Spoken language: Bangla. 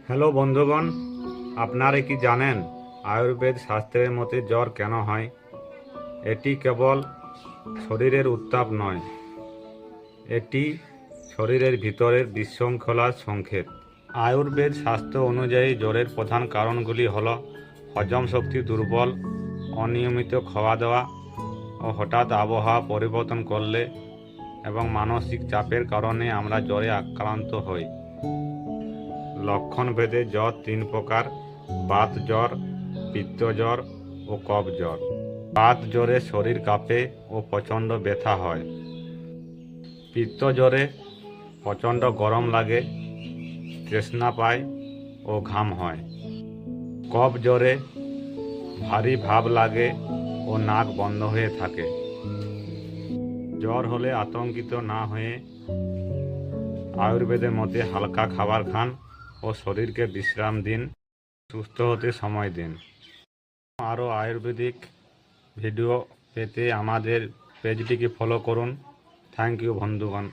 হ্যালো বন্ধুগণ, আপনারা কি জানেন আয়ুর্বেদ শাস্ত্রের মতে জ্বর কেন হয়? এটি কেবল শরীরের উত্তাপ নয়, এটি শরীরের ভিতরের বিশৃঙ্খলার সংকেত। আয়ুর্বেদ শাস্ত্র অনুযায়ী জ্বরের প্রধান কারণগুলি হল হজম শক্তি দুর্বল, অনিয়মিত খাওয়া দাওয়া ও হঠাৎ আবহাওয়া পরিবর্তন করলে এবং মানসিক চাপের কারণে আমরা জ্বরে আক্রান্ত হই। লক্ষণ ভেদে জ্বর তিন প্রকার: বাত জ্বর, পিত্ত জ্বর ও কফ জ্বর। বাত জ্বরে শরীর কাঁপে ও প্রচণ্ড ব্যথা হয়। পিত্ত জ্বরে প্রচণ্ড গরম লাগে, তৃষ্ণা পায় ও ঘাম হয়। কফ জ্বরে ভারী ভাব লাগে ও নাক বন্ধ হয়ে থাকে। জ্বর হলে আতঙ্কিত না হয়ে আয়ুর্বেদের মতে হালকা খাবার খান ও শরীরকে বিশ্রাম দিন, সুস্থ হতে সময় দিন। আরও আয়ুর্বেদিক ভিডিও পেতে আমাদের পেজটিকে ফলো করুন। থ্যাংক ইউ বন্ধুগণ।